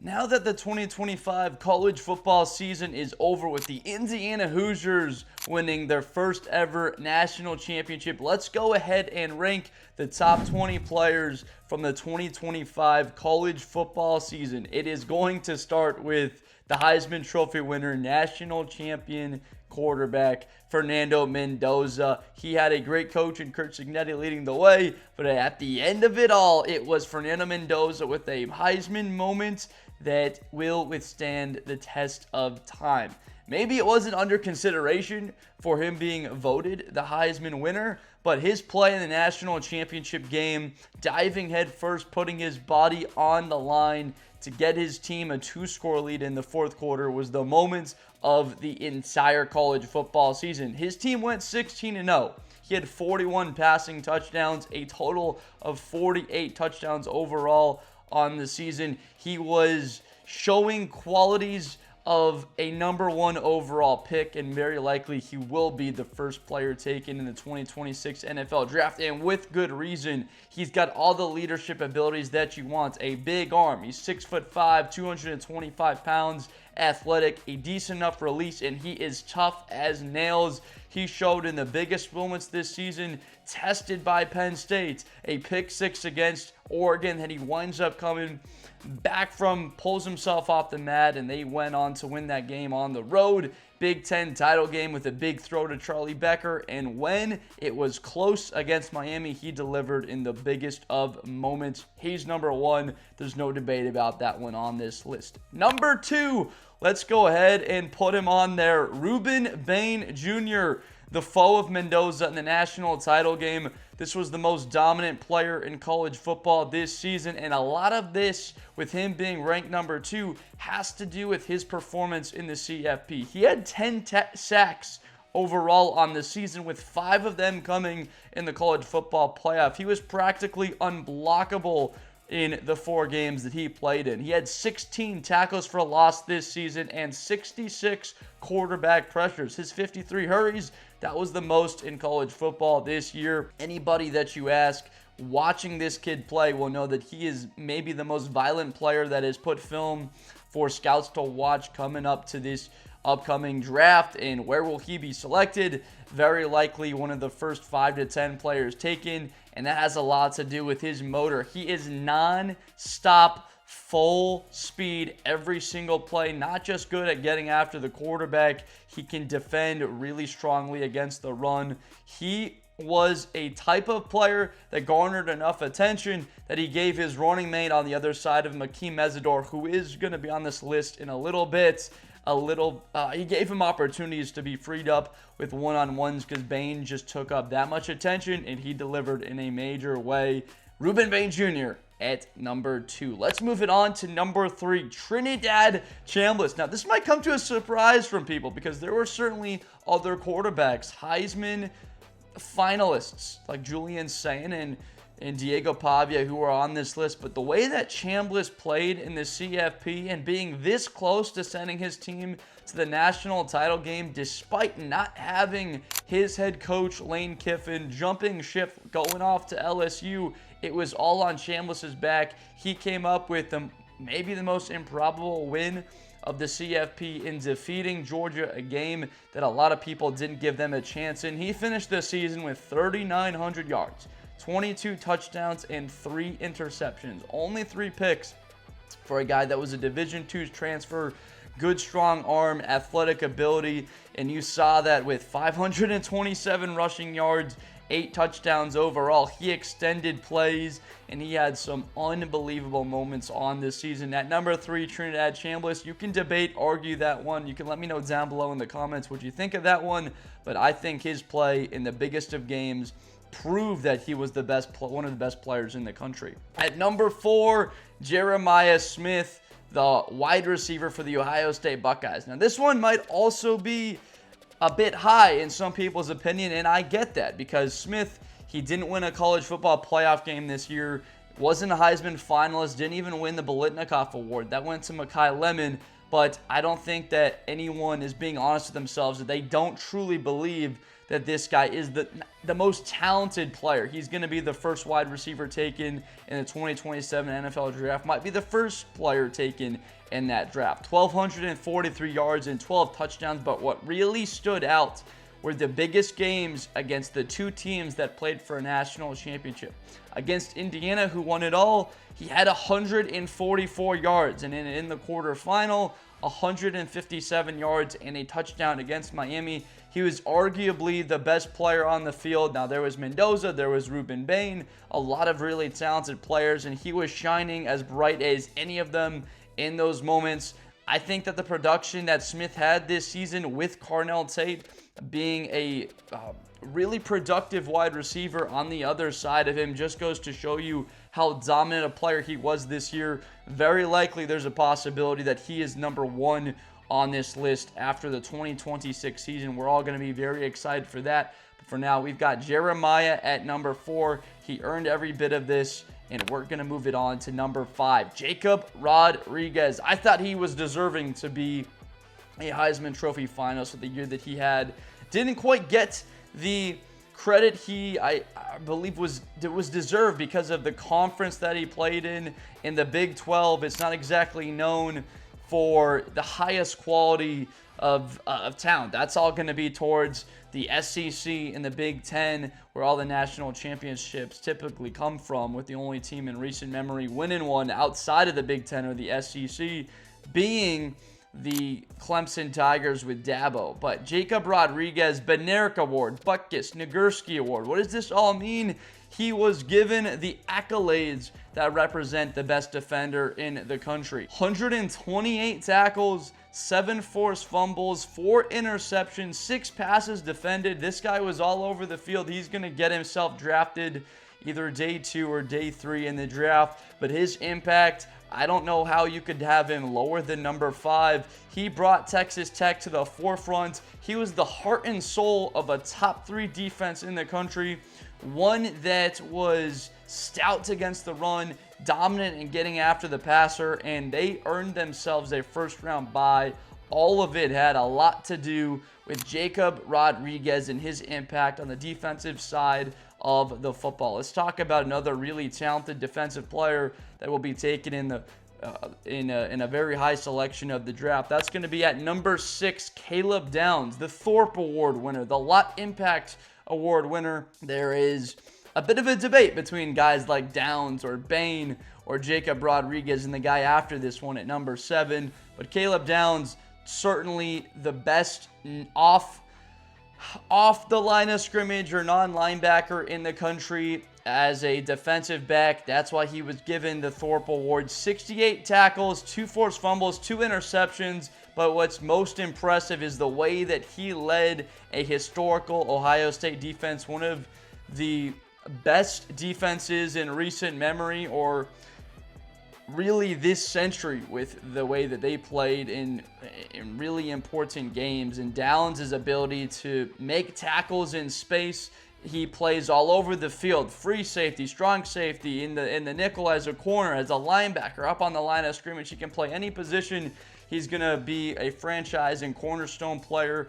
Now that the 2025 college football season is over with the Indiana Hoosiers winning their first ever national championship, let's go ahead and rank the top 20 players from the 2025 college football season. It is going to start with the Heisman Trophy winner, national champion quarterback Fernando Mendoza. He had a great coach in Curt Cignetti leading the way, but at the end of it all, it was Fernando Mendoza with a Heisman moment that will withstand the test of time. Maybe it wasn't under consideration for him being voted the Heisman winner, but his play in the national championship game, diving headfirst, putting his body on the line to get his team a 2-score lead in the fourth quarter, was the moment of the entire college football season. His team went 16-0. He had 41 passing touchdowns, a total of 48 touchdowns overall on the season. He was showing qualities of a #1 overall pick, and very likely he will be the first player taken in the 2026 NFL draft, and with good reason. He's got all the leadership abilities that you want. A big arm. He's 6'5", 225 pounds, athletic, a decent enough release, and he is tough as nails. He showed in the biggest moments this season, tested by Penn State, a pick 6 against Oregon that he winds up coming back from, pulls himself off the mat, and they went on to win that game on the road. Big Ten title game with a big throw to Charlie Becker, and when it was close against Miami, he delivered in the biggest of moments. He's #1. There's no debate about that one on this list. #2, let's go ahead and put him on there. Rueben Bain Jr., the foe of Mendoza in the national title game. This was the most dominant player in college football this season, and a lot of this, with him being ranked #2, has to do with his performance in the CFP. He had 10 sacks overall on the season, with 5 of them coming in the college football playoff. He was practically unblockable in the 4 games that he played in. He had 16 tackles for loss this season and 66 quarterback pressures. His 53 hurries, that was the most in college football this year. Anybody that you ask watching this kid play will know that he is maybe the most violent player that has put film for scouts to watch coming up to this upcoming draft. And where will he be selected? Very likely one of the first 5 to 10 players taken, and that has a lot to do with his motor. He is non-stop, full speed every single play, not just good at getting after the quarterback. He can defend really strongly against the run. He was a type of player that garnered enough attention that he gave his running mate on the other side of Makeem Mesidor, who is going to be on this list in a little bit, he gave him opportunities to be freed up with one-on-ones because Bain just took up that much attention, and he delivered in a major way. Rueben Bain Jr. at #2. Let's move it on to #3, Trinidad Chambliss. Now, this might come to a surprise from people because there were certainly other quarterbacks, Heisman finalists like Julian Sayin and Diego Pavia, who are on this list, but the way that Chambliss played in the CFP and being this close to sending his team to the national title game despite not having his head coach Lane Kiffin jumping ship, going off to LSU, it was all on Chambliss's back. He came up with maybe the most improbable win of the CFP in defeating Georgia, a game that a lot of people didn't give them a chance in. He finished the season with 3,900 yards, 22 touchdowns, and 3 interceptions. Only 3 picks for a guy that was a Division II transfer. Good, strong arm, athletic ability, and you saw that with 527 rushing yards, 8 touchdowns overall. He extended plays, and he had some unbelievable moments on this season. At #3, Trinidad Chambliss. You can debate, argue that one. You can let me know down below in the comments what you think of that one, but I think his play in the biggest of games proved that he was one of the best players in the country. At #4, Jeremiah Smith, the wide receiver for the Ohio State Buckeyes. Now, this one might also be a bit high in some people's opinion, and I get that because Smith, he didn't win a college football playoff game this year. wasn't a Heisman finalist, didn't even win the Bolitnikoff Award. That went to Makai Lemon, but I don't think that anyone is being honest with themselves that they don't truly believe that this guy is the most talented player. He's going to be the first wide receiver taken in the 2027 NFL draft. Might be the first player taken in that draft. 1,243 yards and 12 touchdowns, but what really stood out were the biggest games against the two teams that played for a national championship. Against Indiana, who won it all, he had 144 yards, and in the quarterfinal, 157 yards and a touchdown against Miami. He was arguably the best player on the field. Now, there was Mendoza, there was Rueben, Bain, a lot of really talented players, and he was shining as bright as any of them in those moments. I think that the production that Smith had this season with Carnell Tate being a really productive wide receiver on the other side of him just goes to show you how dominant a player he was this year. Very likely there's a possibility that he is number one on this list after the 2026 season. We're all going to be very excited for that. But for now, we've got Jeremiah at number 4. He earned every bit of this, and we're going to move it on to number 5. Jacob Rodriguez. I thought he was deserving to be a Heisman Trophy finalist for the year that he had. Didn't quite get the credit I believe was deserved because of the conference that he played in the Big 12. It's not exactly known for the highest quality of talent. That's all going to be towards the SEC and the Big 10, where all the national championships typically come from, with the only team in recent memory winning one outside of the Big 10 or the SEC being the Clemson Tigers with Dabo. But Jacob Rodriguez, Bednarik Award, Butkus, Nagurski Award. What does this all mean? He was given the accolades that represent the best defender in the country. 128 tackles, 7 forced fumbles, 4 interceptions, 6 passes defended. This guy was all over the field. He's going to get himself drafted either day 2 or day 3 in the draft. But his impact, I don't know how you could have him lower than number 5. He brought Texas Tech to the forefront. He was the heart and soul of a top 3 defense in the country. One that was stout against the run, dominant in getting after the passer, and they earned themselves a first-round bye. All of it had a lot to do with Jacob Rodriguez and his impact on the defensive side of the football. Let's talk about another really talented defensive player that will be taken in a very high selection of the draft. That's going to be at number 6, Caleb Downs, the Thorpe Award winner, the Lott Impact Award winner. There is a bit of a debate between guys like Downs or Bain or Jacob Rodriguez and the guy after this one at number 7. But Caleb Downs, certainly the best off the line of scrimmage or non-linebacker in the country as a defensive back. That's why he was given the Thorpe Award. 68 tackles, 2 forced fumbles, 2 interceptions. But what's most impressive is the way that he led a historical Ohio State defense, one of the best defenses in recent memory, or really this century, with the way that they played in really important games. And Downs' ability to make tackles in space. He plays all over the field, free safety, strong safety, in the nickel as a corner, as a linebacker, up on the line of scrimmage. He can play any position. He's going to be a franchise and cornerstone player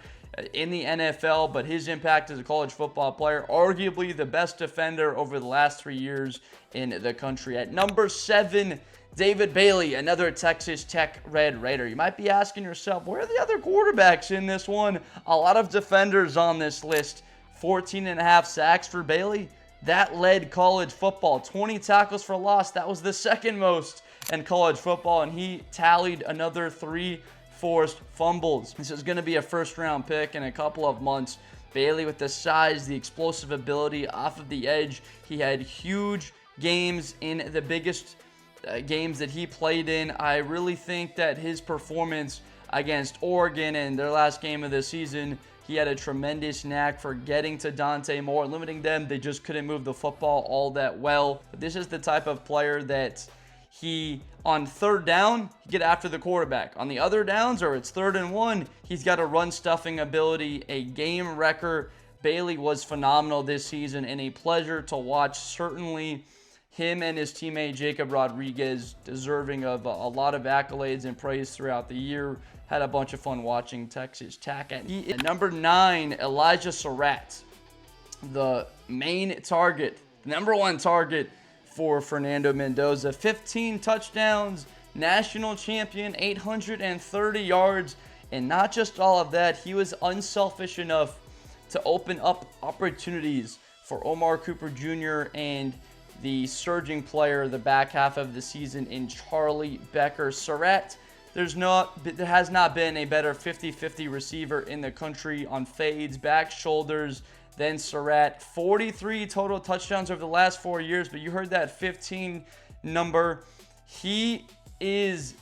in the NFL, but his impact as a college football player, arguably the best defender over the last 3 years in the country. At number 7, David Bailey, another Texas Tech Red Raider. You might be asking yourself, where are the other quarterbacks in this one? A lot of defenders on this list. 14.5 sacks for Bailey. That led college football. 20 tackles for loss. That was the second most in college football, and he tallied another 3 forced fumbles. This is going to be a first-round pick in a couple of months. Bailey, with the size, the explosive ability off of the edge. He had huge games in the biggest games that he played in. I really think that his performance against Oregon in their last game of the season, he had a tremendous knack for getting to Dante Moore, limiting them. They just couldn't move the football all that well. But this is the type of player that he, on third down, get after the quarterback. On the other downs, or it's 3rd and 1, he's got a run-stuffing ability, a game wrecker. Bailey was phenomenal this season and a pleasure to watch. Certainly Him and his teammate Jacob Rodriguez deserving of a lot of accolades and praise throughout the year. Had a bunch of fun watching Texas Tech. At number 9, Elijah Sarratt, the main target, the number 1 target for Fernando Mendoza. 15 touchdowns, national champion, 830 yards. And not just all of that, he was unselfish enough to open up opportunities for Omar Cooper Jr. and the surging player the back half of the season in Charlie Becker. Sarratt, there has not been a better 50-50 receiver in the country on fades, back shoulders than Sarratt. 43 total touchdowns over the last 4 years, but you heard that 15 number. He is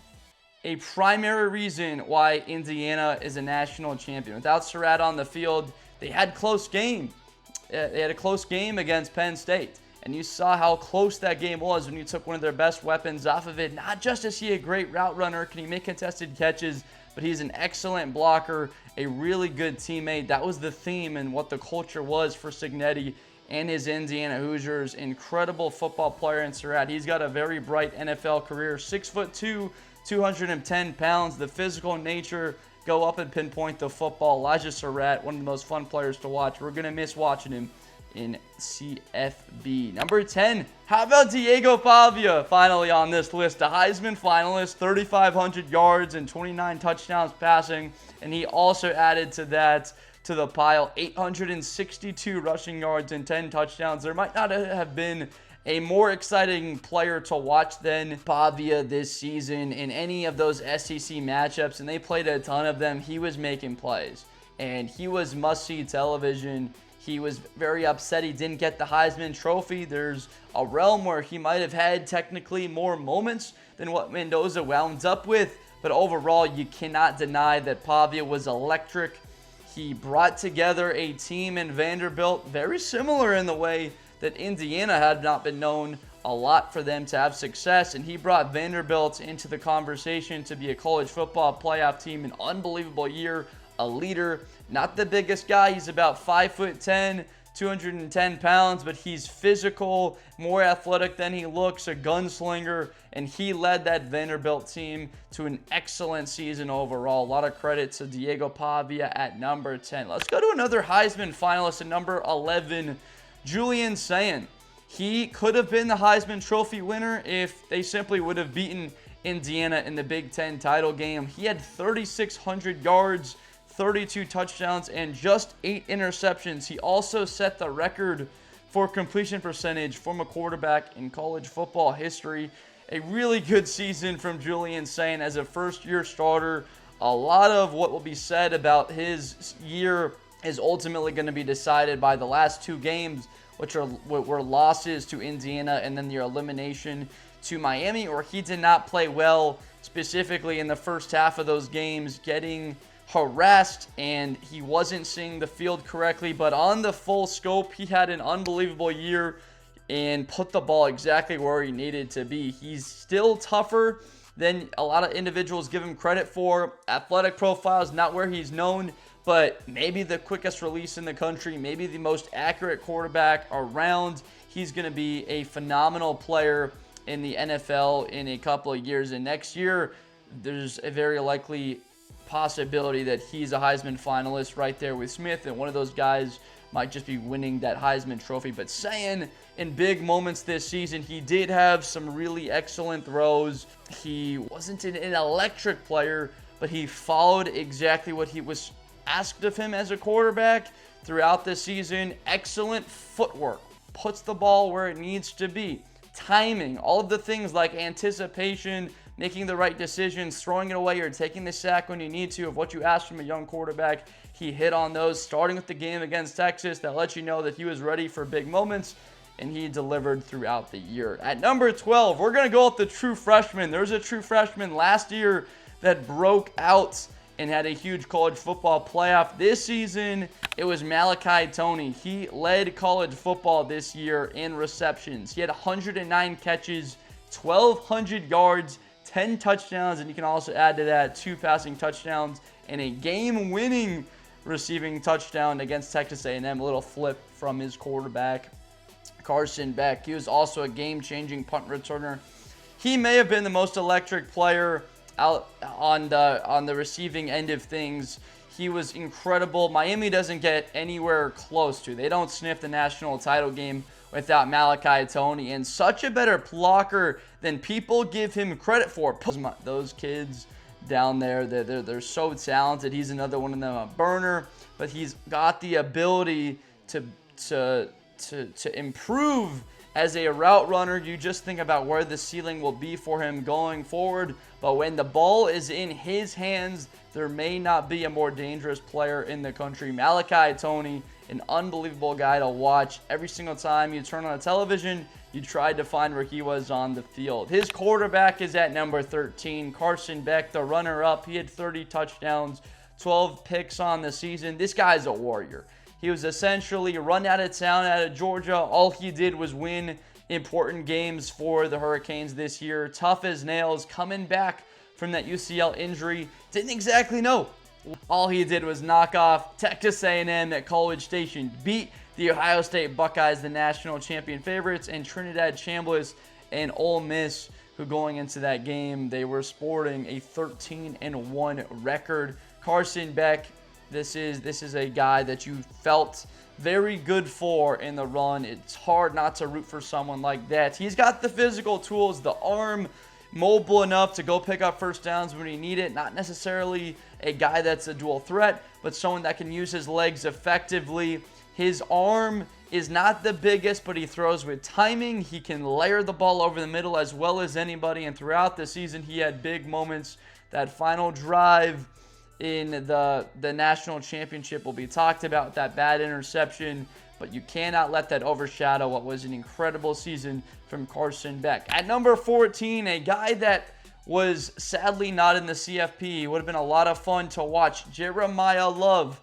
a primary reason why Indiana is a national champion. Without Sarratt on the field, they had close game. They had a close game against Penn State. And you saw how close that game was when you took one of their best weapons off of it. Not just is he a great route runner, can he make contested catches, but he's an excellent blocker, a really good teammate. That was the theme and what the culture was for Cignetti and his Indiana Hoosiers. Incredible football player in Sarratt. He's got a very bright NFL career. 6'2", 210 pounds. The physical nature, go up and pinpoint the football. Elijah Sarratt, one of the most fun players to watch. We're going to miss watching him in CFB. Number 10, how about Diego Pavia? Finally on this list, a Heisman finalist, 3,500 yards and 29 touchdowns passing. And he also added to that, to the pile, 862 rushing yards and 10 touchdowns. There might not have been a more exciting player to watch than Pavia this season in any of those SEC matchups, and they played a ton of them. He was making plays, and he was must-see television. He was very upset he didn't get the Heisman Trophy. There's a realm where he might have had technically more moments than what Mendoza wound up with, but overall, you cannot deny that Pavia was electric. He brought together a team in Vanderbilt very similar in the way that Indiana had not been known a lot for them to have success, and he brought Vanderbilt into the conversation to be a college football playoff team. An unbelievable year, a leader, not the biggest guy. He's about 5'10", 210 pounds, but he's physical, more athletic than he looks, a gunslinger, and he led that Vanderbilt team to an excellent season overall. A lot of credit to Diego Pavia at number 10. Let's go to another Heisman finalist at number 11, Julian Sayin. He could have been the Heisman Trophy winner if they simply would have beaten Indiana in the Big Ten title game. He had 3,600 yards, 32 touchdowns, and just 8 interceptions. He also set the record for completion percentage from a quarterback in college football history. A really good season from Julian Sayin as a first-year starter. A lot of what will be said about his year is ultimately going to be decided by the last 2 games, which were losses to Indiana and then the elimination to Miami, where he did not play well, specifically in the first half of those games, getting harassed, and he wasn't seeing the field correctly. But on the full scope, he had an unbelievable year and put the ball exactly where he needed to be. He's still tougher than a lot of individuals give him credit for. Athletic profile is not where he's known, but maybe the quickest release in the country, maybe the most accurate quarterback around. He's going to be a phenomenal player in the NFL in a couple of years. And next year, there's a very likely possibility that he's a Heisman finalist right there with Smith, and one of those guys might just be winning that Heisman Trophy. But Sayin, in big moments this season, he did have some really excellent throws. He wasn't an electric player, but he followed exactly what he was asked of him as a quarterback throughout the season. Excellent footwork, puts the ball where it needs to be, timing, all of the things like anticipation, making the right decisions, throwing it away or taking the sack when you need to, of what you ask from a young quarterback. He hit on those, starting with the game against Texas that let you know that he was ready for big moments, and he delivered throughout the year. At number 12, we're going to go with the true freshman. There was a true freshman last year that broke out and had a huge college football playoff. This season, it was Malachi Toney. He led college football this year in receptions. He had 109 catches, 1,200 yards, 10 touchdowns, and you can also add to that 2 passing touchdowns and a game-winning receiving touchdown against Texas A&M. A little flip from his quarterback. Carson Beck. He was also a game-changing punt returner. He may have been the most electric player out on the receiving end of things. He was incredible. Miami doesn't get anywhere close to. They don't sniff the national title game without Malachi Toney, and such a better blocker than people give him credit for. Those kids down there, they're so talented. He's another one of them, a burner, but he's got the ability to improve as a route runner. You just think about where the ceiling will be for him going forward. But when the ball is in his hands, there may not be a more dangerous player in the country. Malachi Toney, an unbelievable guy to watch. Every single time you turn on the television, you tried to find where he was on the field. His quarterback is at number 13, Carson Beck, the runner-up. He had 30 touchdowns, 12 picks on the season. This guy's a warrior. He was essentially run out of town out of Georgia. All he did was win important games for the Hurricanes this year. Tough as nails, coming back from that UCL injury. Didn't exactly know. All he did was knock off Texas A&M at College Station, beat the Ohio State Buckeyes, the national champion favorites, and Trinidad, Chambliss, and Ole Miss, who going into that game, they were sporting a 13-1 record. Carson Beck, this is a guy that you felt very good for in the run. It's hard not to root for someone like that. He's got the physical tools, the arm, mobile enough to go pick up first downs when you need it. Not necessarily a guy that's a dual threat, but someone that can use his legs effectively. His arm is not the biggest, but he throws with timing. He can layer the ball over the middle as well as anybody, and throughout the season, he had big moments. That final drive in the national championship will be talked about, that bad interception, but you cannot let that overshadow what was an incredible season from Carson Beck. At number 14, a guy that was sadly not in the CFP. It would have been a lot of fun to watch. Jeremiah Love,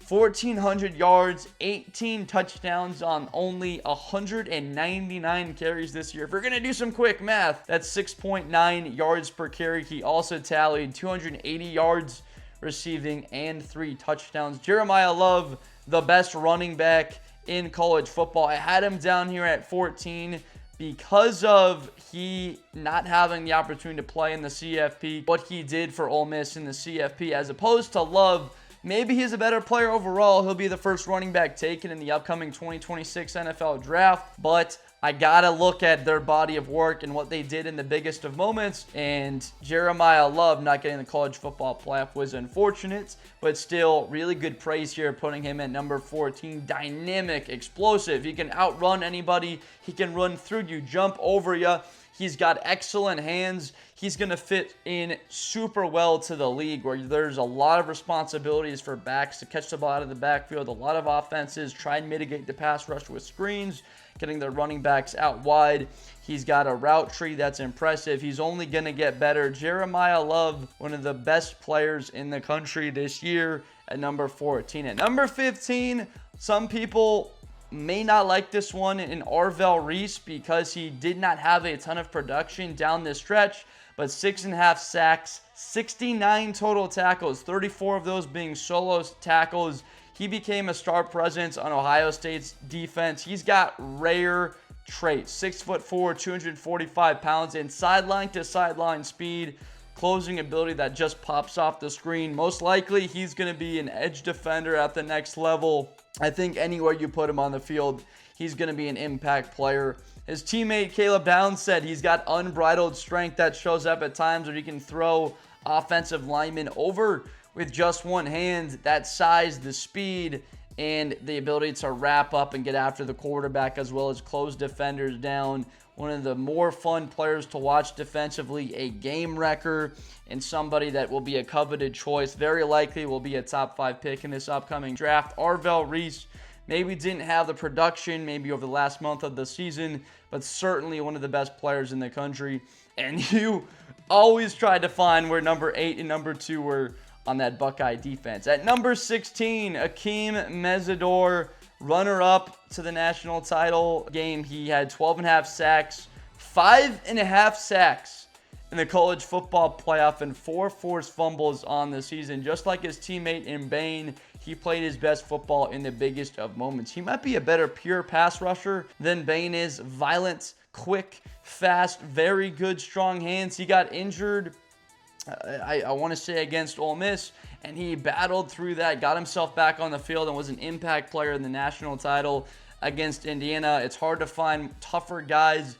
1,400 yards, 18 touchdowns on only 199 carries this year. If we're going to do some quick math, that's 6.9 yards per carry. He also tallied 280 yards receiving and 3 touchdowns. Jeremiah Love, the best running back in college football. I had him down here at 14 because of he not having the opportunity to play in the CFP, what he did for Ole Miss in the CFP, as opposed to Love. Maybe he's a better player overall. He'll be the first running back taken in the upcoming 2026 NFL draft, but I gotta look at their body of work and what they did in the biggest of moments, and Jeremiah Love not getting the college football playoff was unfortunate, but still really good praise here, putting him at number 14. Dynamic, explosive. He can outrun anybody. He can run through you, jump over you. He's got excellent hands. He's going to fit in super well to the league where there's a lot of responsibilities for backs to catch the ball out of the backfield. A lot of offenses try and mitigate the pass rush with screens, getting their running backs out wide. He's got a route tree that's impressive. He's only going to get better. Jeremiah Love, one of the best players in the country this year, at number 14. At number 15, some people may not like this one in Arvell Reese because he did not have a ton of production down this stretch, but 6.5 sacks, 69 total tackles, 34 of those being solo tackles. He became a star presence on Ohio State's defense. He's got rare traits: 6'4", 245 pounds, and sideline to sideline speed, closing ability that just pops off the screen. Most likely, he's going to be an edge defender at the next level. I think anywhere you put him on the field, he's going to be an impact player. His teammate Caleb Downs said he's got unbridled strength that shows up at times where he can throw offensive linemen over with just one hand. That size, the speed, and the ability to wrap up and get after the quarterback as well as close defenders down. One of the more fun players to watch defensively, a game wrecker, and somebody that will be a coveted choice. Very likely will be a top 5 pick in this upcoming draft. Arvell Reese maybe didn't have the production maybe over the last month of the season, but certainly one of the best players in the country. And you always tried to find where number 8 and number 2 were on that Buckeye defense. At number 16, Akeem Mesidor, runner-up to the national title game. He had 12.5 sacks, 5.5 sacks in the college football playoff and 4 forced fumbles on the season. Just like his teammate in Bain, he played his best football in the biggest of moments. He might be a better pure pass rusher than Bain is. Violent, quick, fast, very good, strong hands. He got injured, I want to say, against Ole Miss, and he battled through that, got himself back on the field, and was an impact player in the national title against Indiana. It's hard to find tougher guys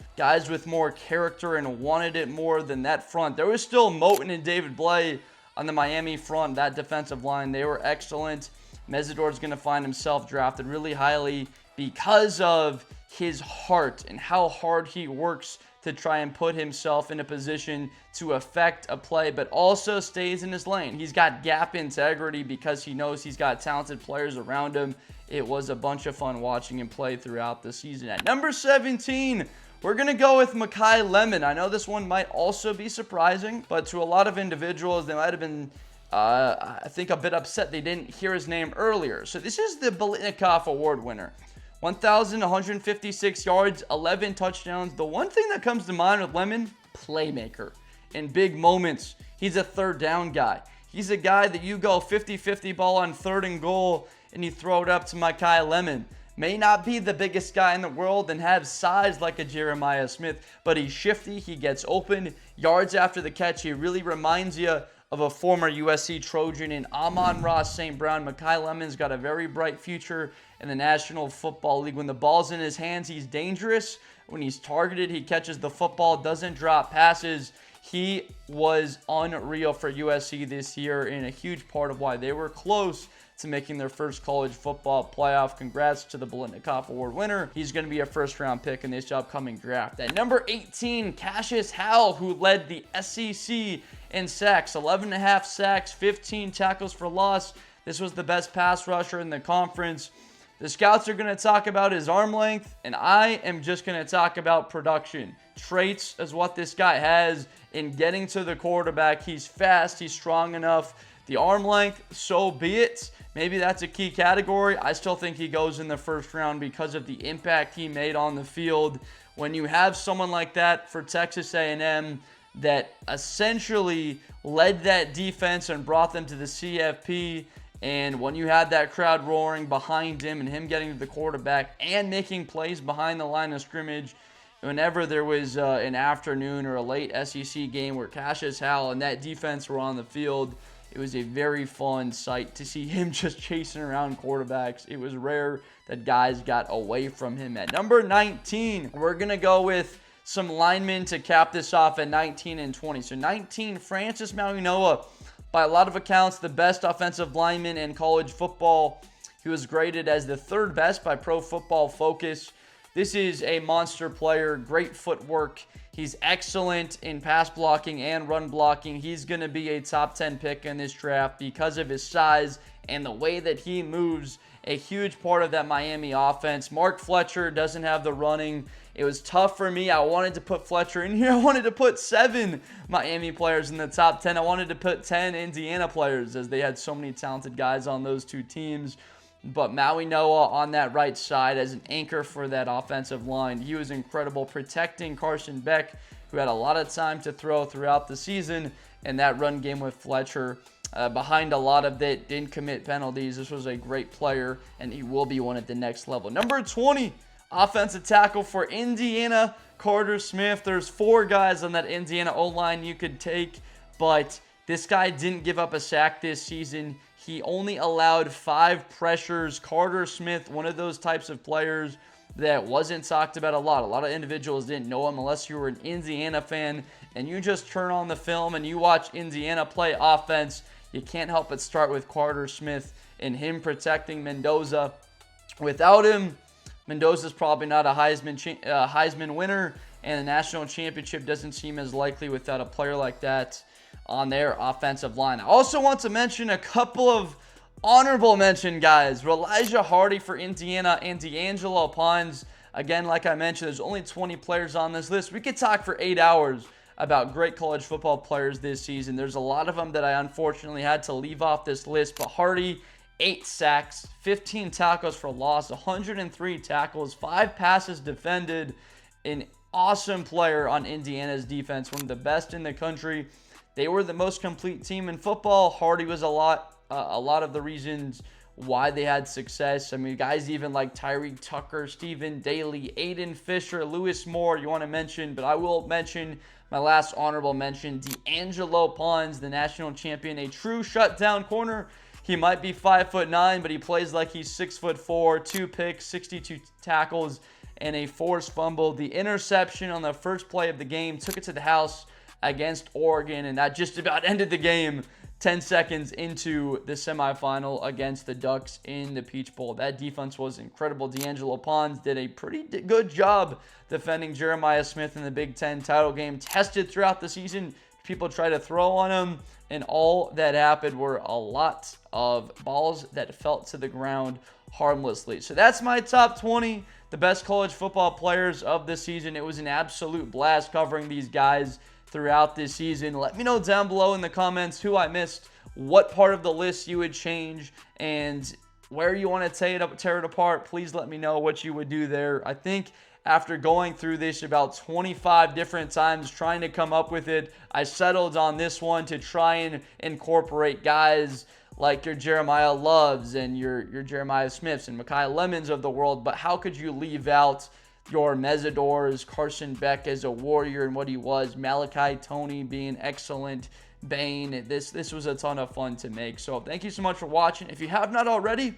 with more character and wanted it more than that front. There was still Moten and David Blay on the Miami front, that defensive line. They were excellent. Mesidor's going to find himself drafted really highly because of his heart and how hard he works to try and put himself in a position to affect a play, but also stays in his lane. He's got gap integrity because he knows he's got talented players around him. It was a bunch of fun watching him play throughout the season. At number 17, we're going to go with Makai Lemon. I know this one might also be surprising, but to a lot of individuals, they might have been, I think, a bit upset they didn't hear his name earlier. So this is the Blitz Award winner. 1,156 yards, 11 touchdowns. The one thing that comes to mind with Lemon, playmaker. In big moments, he's a third down guy. He's a guy that you go 50-50 ball on 3rd and goal, and you throw it up to Makai Lemon. May not be the biggest guy in the world and have size like a Jeremiah Smith, but he's shifty, he gets open. Yards after the catch, he really reminds you of a former USC Trojan in Amon-Ra St. Brown. Makai Lemon's got a very bright future in the National Football League. When the ball's in his hands, he's dangerous. When he's targeted, he catches the football, doesn't drop passes. He was unreal for USC this year and a huge part of why they were close to making their first college football playoff. Congrats to the Blitz Award winner. He's going to be a first-round pick in this upcoming draft. At number 18, Cassius Howell, who led the SEC in sacks. 11.5 sacks, 15 tackles for loss. This was the best pass rusher in the conference. The scouts are going to talk about his arm length, and I am just going to talk about production. Traits is what this guy has in getting to the quarterback. He's fast. He's strong enough. The arm length, so be it. Maybe that's a key category. I still think he goes in the first round because of the impact he made on the field. When you have someone like that for Texas A&M that essentially led that defense and brought them to the CFP, and when you had that crowd roaring behind him and him getting to the quarterback and making plays behind the line of scrimmage, whenever there was an afternoon or a late SEC game where Cassius Howell and that defense were on the field, it was a very fun sight to see him just chasing around quarterbacks. It was rare that guys got away from him. At number 19, we're going to go with some linemen to cap this off at 19 and 20. So 19, Francis Mauigoa, by a lot of accounts, the best offensive lineman in college football. He was graded as the 3rd best by Pro Football Focus. This is a monster player, great footwork. He's excellent in pass blocking and run blocking. He's going to be a top 10 pick in this draft because of his size and the way that he moves. A huge part of that Miami offense. Mark Fletcher doesn't have the running. It was tough for me. I wanted to put Fletcher in here. I wanted to put 7 Miami players in the top 10. I wanted to put 10 Indiana players as they had so many talented guys on those two teams. But Mauigoa on that right side as an anchor for that offensive line. He was incredible protecting Carson Beck, who had a lot of time to throw throughout the season. And that run game with Fletcher, behind a lot of that, didn't commit penalties. This was a great player, and he will be one at the next level. Number 20, offensive tackle for Indiana, Carter Smith. There's 4 guys on that Indiana O-line you could take, but this guy didn't give up a sack this season. He only allowed 5 pressures. Carter Smith, one of those types of players that wasn't talked about a lot. A lot of individuals didn't know him unless you were an Indiana fan, and you just turn on the film and you watch Indiana play offense. You can't help but start with Carter Smith and him protecting Mendoza. Without him, Mendoza's probably not a Heisman winner, and the national championship doesn't seem as likely without a player like that on their offensive line. I also want to mention a couple of honorable mention guys. Elijah Hardy for Indiana and D'Angelo Pons. Again, like I mentioned, there's only 20 players on this list. We could talk for 8 hours about great college football players this season. There's a lot of them that I unfortunately had to leave off this list, but Hardy, 8 sacks, 15 tackles for loss, 103 tackles, 5 passes defended, an awesome player on Indiana's defense, one of the best in the country. They were the most complete team in football. Hardy was a lot of the reasons why they had success. I mean, guys even like Tyreek Tucker, Stephen Daly, Aiden Fisher, Lewis Moore, you want to mention, but I will mention my last honorable mention, D'Angelo Pons, the national champion, a true shutdown corner. He might be 5'9", but he plays like he's 6'4", 2 picks, 62 tackles, and a forced fumble. The interception on the first play of the game took it to the house against Oregon, and that just about ended the game 10 seconds into the semifinal against the Ducks in the Peach Bowl. That defense was incredible. D'Angelo Pons did a pretty good job defending Jeremiah Smith in the Big Ten title game. Tested throughout the season. People try to throw on him, and all that happened were a lot of balls that fell to the ground harmlessly. So that's my top 20, the best college football players of the season. It was an absolute blast covering these guys throughout this season. Let me know down below in the comments who I missed, what part of the list you would change, and where you want to tear it apart. Please let me know what you would do there. I think after going through this about 25 different times, trying to come up with it, I settled on this one to try and incorporate guys like your Jeremiah Loves and your Jeremiah Smiths and Mekhi Lemons of the world. But how could you leave out your Mesidors, Carson Beck as a warrior and what he was, Malachi Toney being excellent, Bain. This was a ton of fun to make. So thank you so much for watching. If you have not already,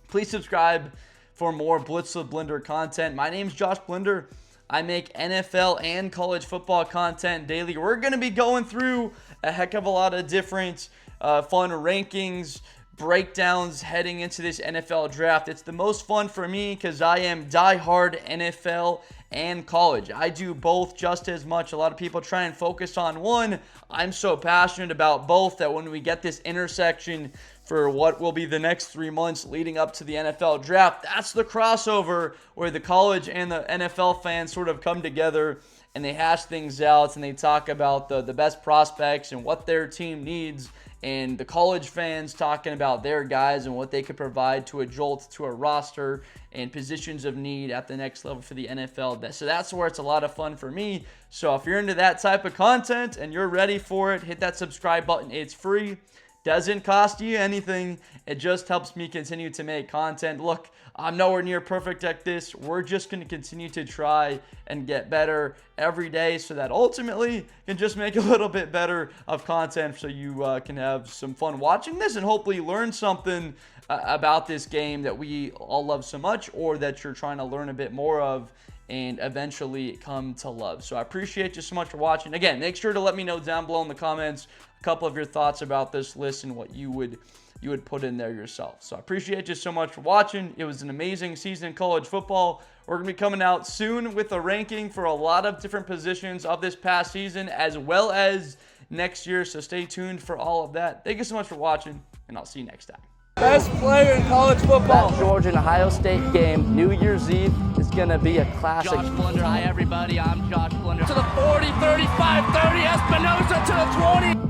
please subscribe for more Blitz with Blender content. My name's Josh Blender. I make NFL and college football content daily. We're going to be going through a heck of a lot of different fun rankings, breakdowns heading into this NFL draft. It's the most fun for me because I am diehard NFL and college. I do both just as much. A lot of people try and focus on one. I'm so passionate about both that when we get this intersection for what will be the next 3 months leading up to the NFL draft, that's the crossover where the college and the NFL fans sort of come together and they hash things out and they talk about the best prospects and what their team needs, and the college fans talking about their guys and what they could provide to a jolt to a roster and positions of need at the next level for the NFL. So that's where it's a lot of fun for me. So if you're into that type of content and you're ready for it, hit that subscribe button. It's free. Doesn't cost you anything. It just helps me continue to make content. Look, I'm nowhere near perfect at this. We're just going to continue to try and get better every day so that ultimately can just make a little bit better of content so you can have some fun watching this and hopefully learn something about this game that we all love so much, or that you're trying to learn a bit more of and eventually come to love. So I appreciate you so much for watching. Again, make sure to let me know down below in the comments a couple of your thoughts about this list and what you would put in there yourself. So I appreciate you so much for watching. It was an amazing season in college football. We're going to be coming out soon with a ranking for a lot of different positions of this past season as well as next year. So stay tuned for all of that. Thank you so much for watching, and I'll see you next time. Best player in college football. That Georgia and Ohio State game, New Year's Eve, is going to be a classic. Josh Blender, hi everybody, I'm Josh Blender. To the 40, 35, 30, Espinosa to the 20.